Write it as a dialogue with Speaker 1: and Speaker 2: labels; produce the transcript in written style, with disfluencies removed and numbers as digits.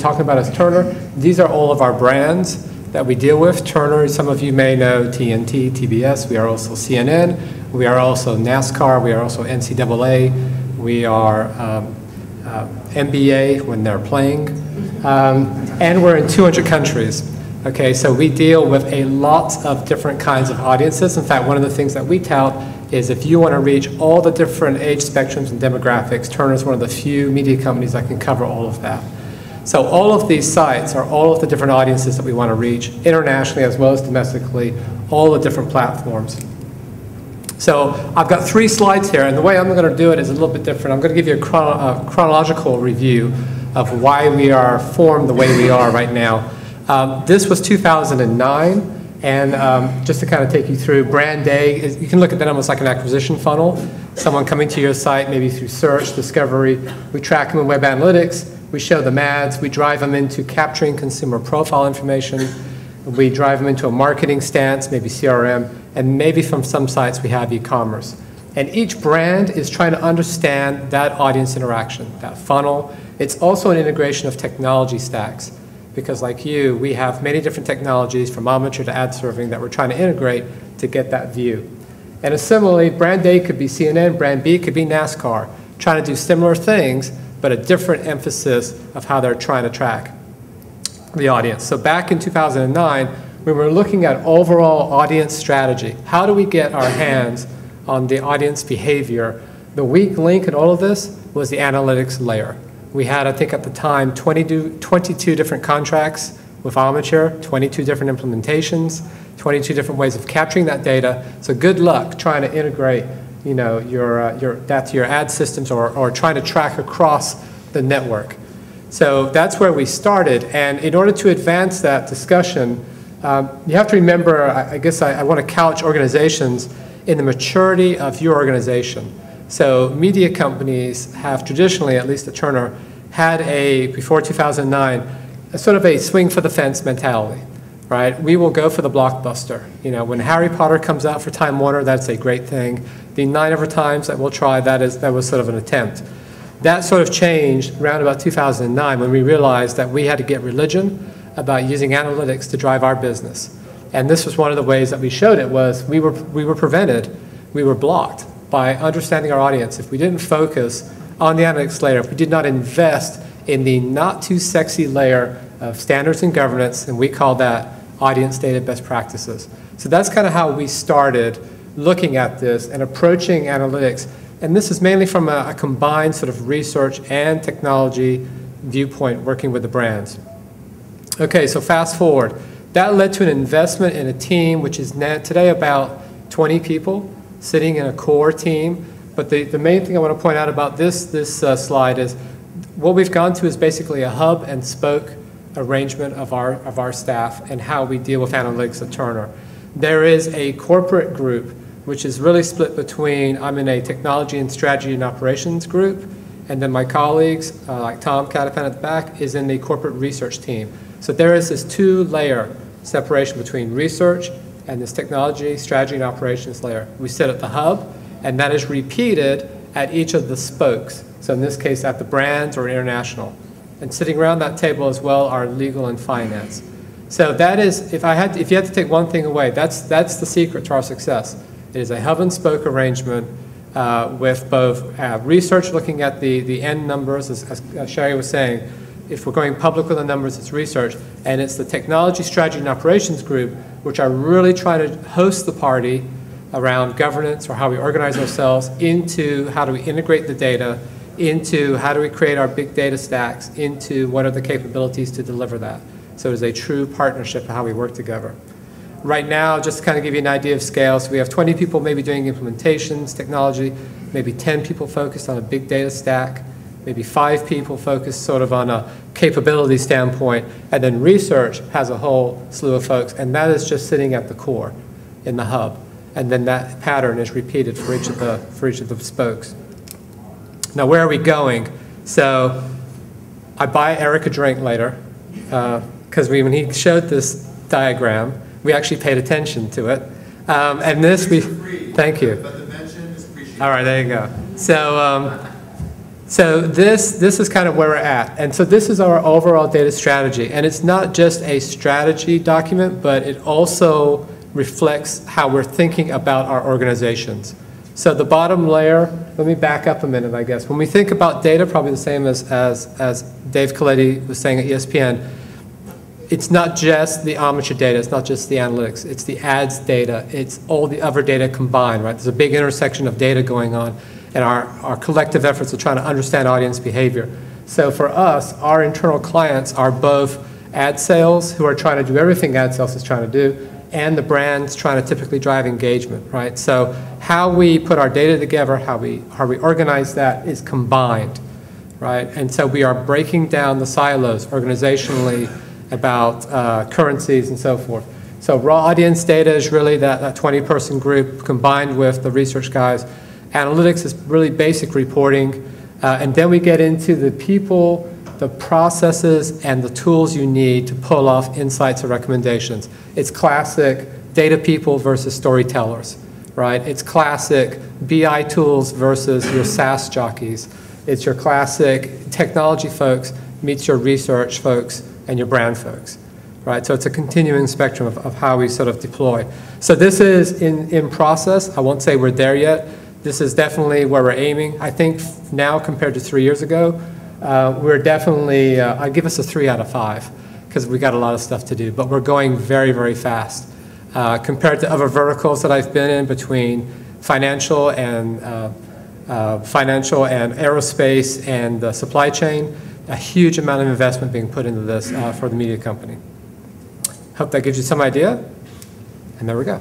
Speaker 1: talking about as Turner. These are all of our brands that we deal with. Turner, some of you may know TNT, TBS. We are also CNN. We are also NASCAR. We are also NCAA. We are NBA when they're playing. And we're in 200 countries. Okay, so we deal with a lot of different kinds of audiences. In fact, one of the things that we tout is if you want to reach all the different age spectrums and demographics, Turner is one of the few media companies that can cover all of that. So all of these sites are all of the different audiences that we want to reach, internationally as well as domestically, all the different platforms. So I've got 3 slides here, and the way I'm going to do it is a little bit different. I'm going to give you a chronological review of why we are formed the way we are right now. This was 2009. And just to kind of take you through, brand day, you can look at that almost like an acquisition funnel. Someone coming to your site, maybe through search, discovery. We track them in web analytics. We show them ads. We drive them into capturing consumer profile information. We drive them into a marketing stance, maybe CRM. And maybe from some sites we have e-commerce. And each brand is trying to understand that audience interaction, that funnel. It's also an integration of technology stacks. Because like you, we have many different technologies from Omniture to ad serving that we're trying to integrate to get that view. And similarly, brand A could be CNN, brand B could be NASCAR, trying to do similar things, but a different emphasis of how they're trying to track the audience. So back in 2009, we were looking at overall audience strategy. How do we get our hands on the audience behavior? The weak link in all of this was the analytics layer. We had, I think at the time, 22 different contracts with Omniture, 22 different implementations, 22 different ways of capturing that data. So good luck trying to integrate, you know, that to your ad systems or trying to track across the network. So that's where we started. And in order to advance that discussion, you have to remember, I guess I want to couch organizations in the maturity of your organization. So media companies have traditionally, at least at Turner, had before 2009, a sort of a swing for the fence mentality, right? We will go for the blockbuster. You know, when Harry Potter comes out for Time Warner, that's a great thing. The 9 other times that we'll try, that was sort of an attempt. That sort of changed around about 2009 when we realized that we had to get religion about using analytics to drive our business. And this was one of the ways that we showed it was we were prevented, we were blocked by understanding our audience. If we didn't focus on the analytics layer, if we did not invest in the not too sexy layer of standards and governance, and we call that audience data best practices. So that's kind of how we started looking at this and approaching analytics. And this is mainly from a combined sort of research and technology viewpoint working with the brands. Okay, so fast forward. That led to an investment in a team which is today about 20 people, sitting in a core team. But the main thing I want to point out about this slide is what we've gone to is basically a hub and spoke arrangement of our staff and how we deal with analytics at Turner. There is a corporate group which is really split between, I'm in a technology and strategy and operations group, and then my colleagues, like Tom Catapan at the back, is in the corporate research team. So there is this 2-layer separation between research and this technology, strategy, and operations layer. We sit at the hub, and that is repeated at each of the spokes. So in this case, at the brands or international. And sitting around that table as well are legal and finance. So that is, if you had to take one thing away, that's the secret to our success. It is a hub and spoke arrangement with both research looking at the end numbers, as Sherry was saying. If we're going public with the numbers, it's research. And it's the technology, strategy, and operations group, which are really trying to host the party around governance or how we organize ourselves, into how do we integrate the data, into how do we create our big data stacks, into what are the capabilities to deliver that. So it's a true partnership of how we work together. Right now, just to kind of give you an idea of scale, so we have 20 people maybe doing implementations, technology, maybe 10 people focused on a big data stack, maybe 5 people focused sort of on a capability standpoint, and then research has a whole slew of folks, and that is just sitting at the core in the hub. And then that pattern is repeated for each of the spokes. Now, where are we going? So I buy Eric a drink later, because when he showed this diagram, we actually paid attention to it. And this, thank you.
Speaker 2: But the mention is appreciated.
Speaker 1: All right, there you go. So this is kind of where we're at. And so this is our overall data strategy. And it's not just a strategy document, but it also reflects how we're thinking about our organizations. So the bottom layer, let me back up a minute, I guess. When we think about data, probably the same as Dave Coletti was saying at ESPN, it's not just the omniture data, it's not just the analytics, it's the ads data, it's all the other data combined, right? There's a big intersection of data going on, and our collective efforts are trying to understand audience behavior. So for us, our internal clients are both ad sales, who are trying to do everything ad sales is trying to do, and the brands trying to typically drive engagement, right? So how we put our data together, how we organize that is combined, right? And so we are breaking down the silos organizationally about currencies and so forth. So raw audience data is really that 20-person group combined with the research guys. Analytics is really basic reporting. And then we get into the people, the processes, and the tools you need to pull off insights or recommendations. It's classic data people versus storytellers, right? It's classic BI tools versus your SaaS jockeys. It's your classic technology folks meets your research folks and your brand folks, right? So it's a continuing spectrum of how we sort of deploy. So this is in process. I won't say we're there yet. This is definitely where we're aiming. I think now compared to 3 years ago, we're definitely, I'd give us a 3 out of 5 because we got a lot of stuff to do, but we're going very, very fast. Compared to other verticals that I've been in between financial and aerospace and the supply chain, a huge amount of investment being put into this for the media company. Hope that gives you some idea, and there we go.